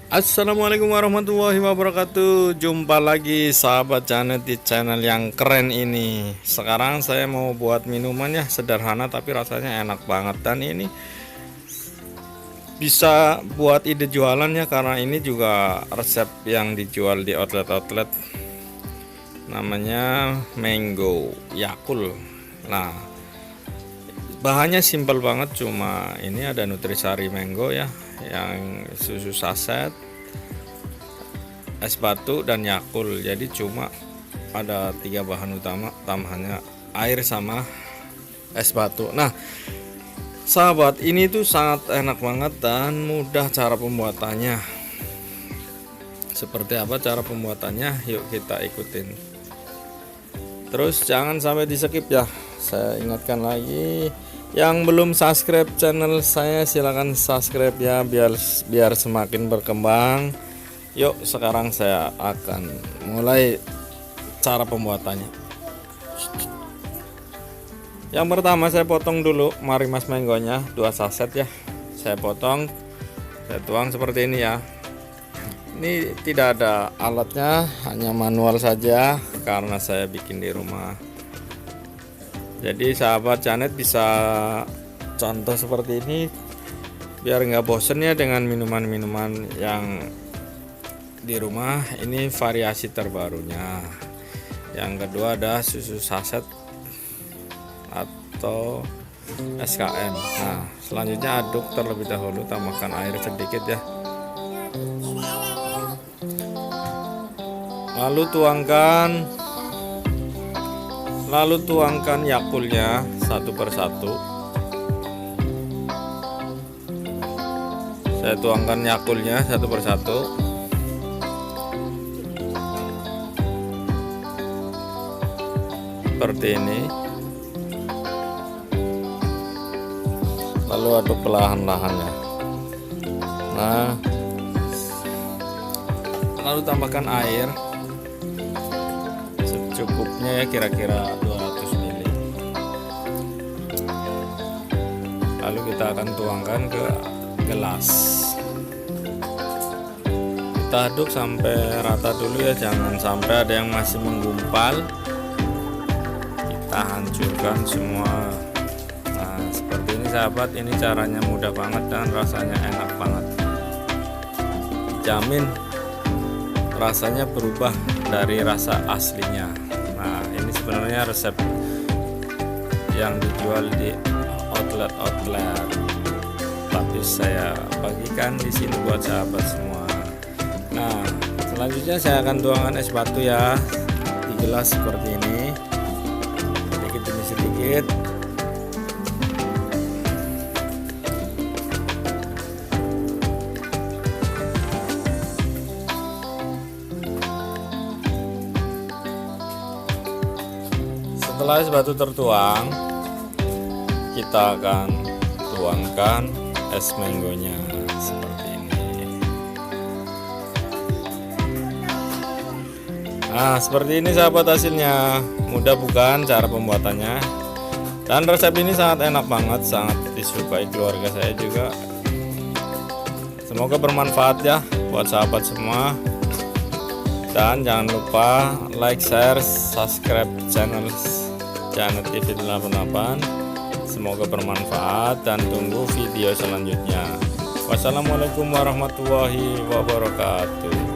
Assalamualaikum warahmatullahi wabarakatuh. Jumpa lagi sahabat Janet di channel yang keren ini. Sekarang saya mau buat minuman ya, sederhana tapi rasanya enak banget. Dan ini bisa buat ide jualan ya, karena ini juga resep yang dijual di outlet-outlet. Namanya mango yakul. Nah, bahannya simpel banget, cuma ini ada nutrisari mango ya, yang susu saset, es batu, dan yakul. Jadi cuma ada 3 bahan utama, tambahannya air sama es batu. Nah sahabat, ini tuh sangat enak banget dan mudah cara pembuatannya. Seperti apa cara pembuatannya? Yuk kita ikutin. Terus jangan sampai di skip ya. Saya ingatkan lagi, yang belum subscribe channel saya silahkan subscribe ya, biar semakin berkembang. Yuk sekarang saya akan mulai cara pembuatannya. Yang pertama saya potong dulu marimas manggonya 2 saset ya. Saya potong, saya tuang seperti ini ya. Ini tidak ada alatnya, hanya manual saja karena saya bikin di rumah. Jadi sahabat Janet bisa contoh seperti ini biar nggak bosen ya dengan minuman-minuman yang di rumah. Ini variasi terbarunya. Yang kedua ada susu saset atau SKM. Nah selanjutnya aduk terlebih dahulu, tambahkan air sedikit ya. Lalu tuangkan yakulnya satu persatu. Saya tuangkan yakulnya satu persatu. Seperti ini. Lalu aduk perlahan-lahan ya. Nah, lalu tambahkan air secukupnya ya, kira-kira 200 ml. Lalu kita akan tuangkan ke gelas. Kita aduk sampai rata dulu ya, jangan sampai ada yang masih menggumpal. Kita hancurkan semua. Nah seperti ini sahabat, ini caranya mudah banget dan rasanya enak banget. Jamin rasanya berubah dari rasa aslinya. Nah ini sebenarnya resep yang dijual di outlet, tapi saya bagikan di sini buat sahabat semua. Nah selanjutnya saya akan tuangkan es batu ya di gelas seperti ini, sedikit demi sedikit. Setelah es batu tertuang, kita akan tuangkan es manggonya seperti ini. Nah seperti ini sahabat hasilnya. Mudah bukan cara pembuatannya? Dan resep ini sangat enak banget, sangat disukai keluarga saya juga. Semoga bermanfaat ya buat sahabat semua. Dan jangan lupa like, share, subscribe channel Janet TV 88. Semoga bermanfaat dan tunggu video selanjutnya. Wassalamualaikum warahmatullahi wabarakatuh.